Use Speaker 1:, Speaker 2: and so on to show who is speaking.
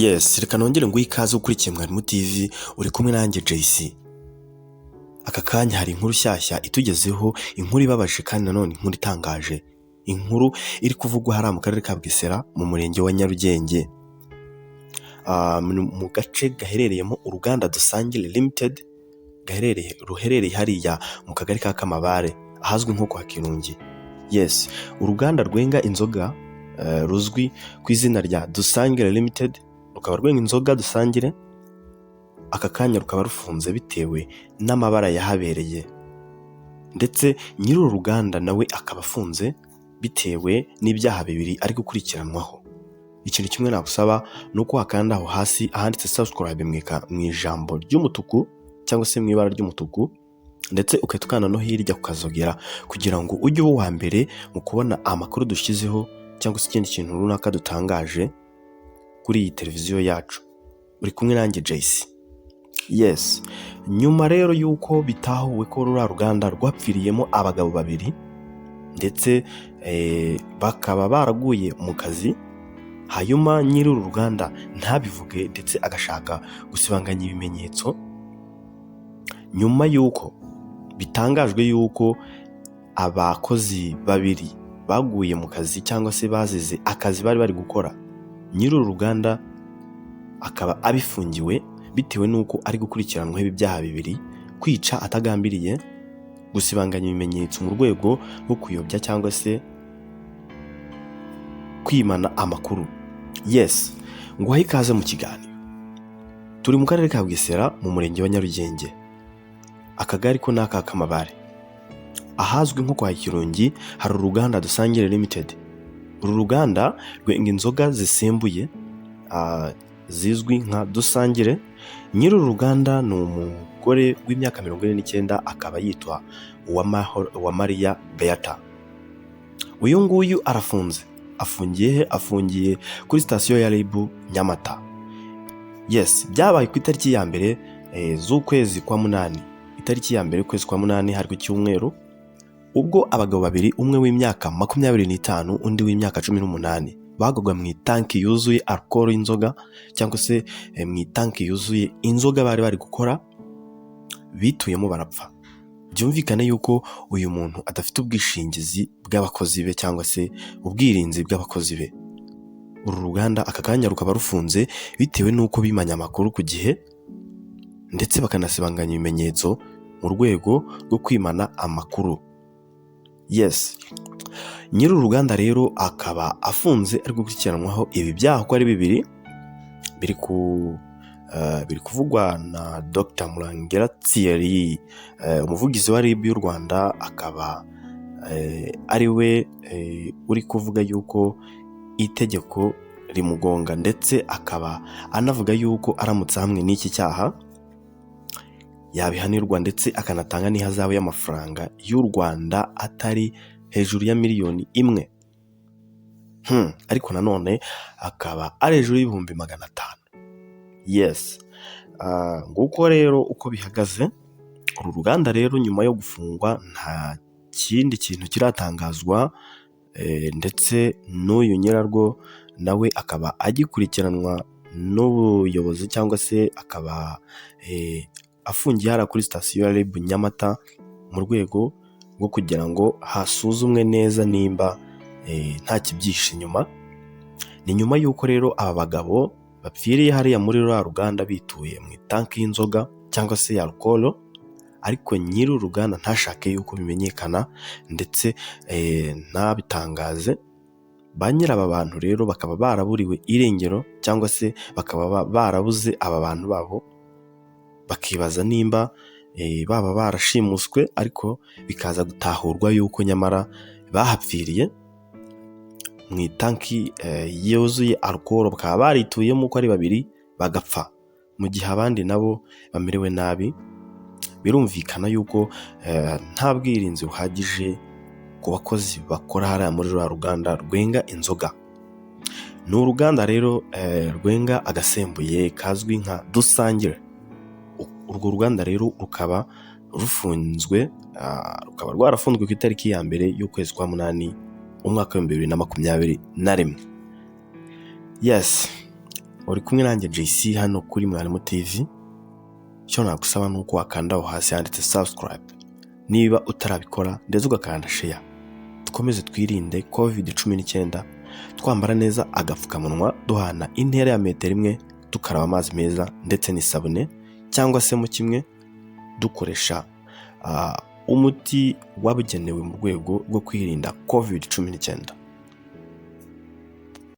Speaker 1: Yes, reka nongere ngo ikaze ukurikiye Abantu2 uri kumwe nanjye JC. Aka kanya hari inkuru shyashya itugezeho, inkuru ibabaje kandi nanone inkuru itangaje. Inkuru iri kuvugwa hari mu karere ka Bugesera mu murenge wa Nyarugenge. Mu gace gaherereyemo uruganda Dusangire Limited ruherereye hariya mu kagari ka Kamabare ahazwi nko kwa Kirungi. Yes, uruganda rwenga inzoga ruzwi ku izina rya Dusangire Limited rukaba rwenga inzoga Dusangire. Aka kanya rukaba rufunze bitewe n'amabara yahabereye, ndetse nyiri uru ruganda nawe akaba afunze bitewe n'ibyaha bibiri ari gukurikiranwaho. Ikintu kimwe nagusaba nuko wakanda aho hasi ahanditse subscribe mu ijambo ry'umutuku cyangwa se mu ibara ry'umutuku, ndetse ukatukana no hirya kukazogera kugira ngo ujye uba wa mbere mu kubona amakuru dushyizeho cyangwa se ikindi kintu runaka dutangaje kuri iyi televiziyo yacu. Uri kumwe nanjye JC. Yes, nyuma rero yuko bitahuwe ko rura ruganda rwapfiriyemo abagabo babiri ndetse bakaba baraguye mu kazi, hanyuma nyiri uru ruganda ntabivuge ndetse agashaka gusibanganya ibimenyetso, nyuma yuko bitangajwe yuko abakozi babiri baguye mu kazi cyangwa se bazize akazi bari gukora, nyiri uru ruganda akaba abifungiwe bitewe nuko ari gukurikiranwaho ibi byaha bibiri: kwica atagambiriye, gusibanganya ibimenyetso mu rwego rwo kuyobya cyangwa se kwimana amakuru. Yes, nguhaye ikaze mu kiganiro. Turi mu karere ka Bugesera mu murenge wa Nyarugenge, akagari ko n'aka Kamabare ahazwi nko kwa Kirungi. Hari uruganda Dusangire Limited. Uru ruganda rwenga inzoga zisembuye zizwi nka Dusangire. Nyiri uru ruganda ni umugore w'imyaka 49, akaba yitwa Uwamariya Beata. Uyu nguyu arafunze. Afungiye kuri sitasiyo ya REG Nyamata. Yes, byabaye ku itariki ya mbere z'ukwezi kwa munani. Itariki ya mbere ukwezi kwa munani hari ku cyumweru, ubwo abagabo babiri, umwe w'imyaka 25 undi w'imyaka 18, bagogwa mu itanki yuzuye Alcol y'inzoga cyangwa se mu itanki yuzuye inzoga bari gukora, bituyemo barapfa. Byumvikane yuko uyu muntu adafite ubwishingizi bw'abakozi be cyangwa se ubwirinzi bw'abakozi be. Uru ruganda aka kanya rukaba rufunze bitewe nuko bimanya amakuru ku gihe ndetse bakanasibanganya ibimenyetso mu rwego rwo kwimana amakuru. Yes, nyiri uru ruganda rero akaba afunze ari gukurikiranwaho ibi byaha ko ari bibiri biri kuvugwa na Dr. Murangera Thierry, umuvugizi wa REG y'u Rwanda, akaba ari we uri kuvuga yuko itegeko rimugonga, ndetse akaba anavuga yuko aramutse hamwe n'iki cyaha yabihanirwa ndetse akanatanga n'ihazabu y'amafaranga y'u Rwanda atari hejuru ya miliyoni 1. Ariko nanone akaba ari hejuru y'ibihumbi 500. Yes, nguko rero uko bihagaze. Uru ruganda rero nyuma yo gufungwa nta kindi kintu kiratangazwa, ndetse n'uyu nyirarwo nawe akaba agikurikiranwa n'ubuyobozi cyangwa se akaba afungiye hara kuri sitasiyo ya REG Nyamata mu rwego rwo kugira ngo hasuzumwe neza nimba nta kibyishe inyuma. Ni nyuma yuko rero aba bagabo bapfiriye hariya muri rwa ruganda bituye mu itanki y'inzoga cyangwa se ya Alcol, ariko nyiri uruganda ntashake yuko bimenyekana ndetse ntabitangaze. Ba nyiri aba bantu rero bakaba baraburiwe irengero cyangwa se bakaba barabuze aba bantu babo, bakibaza nimba baba barashimuswe, ariko bikaza gutahurwa yuko nyamara bahapfiriye mu itanki yuzuye Alcol, bakaba barituyemo uko ari babiri bagapfa, mu gihe abandi nabo bamerewe nabi. Birumvikana yuko nta bwirinzi buhagije ku bakozi bakora hariya muri rwa ruganda rwenga inzoga. Ni uruganda rero rwenga agasembuye kazwi nka Dusangire. Urwo ruganda rero rukaba rufunzwe, rukaba rwarafunzwe ku itariki ya mbere y'ukwezi kwa munani umwaka wa 2021. Yes, uri kumwe nanjye JC hano kuri Abantu2 icyo nagusaba nuko wakanda aho hasi handitse subscribe niba utarabikora ndetse ugakanda share. Dukomeze twirinde COVID-19 twambara neza agapfukamunwa, duhana intera ya metero 1, tukaraba amazi meza ndetse n'isabune, cyangwa se mu kimwe dukoresha umuti wabugenewe mu rwego rwo kwirinda COVID-19.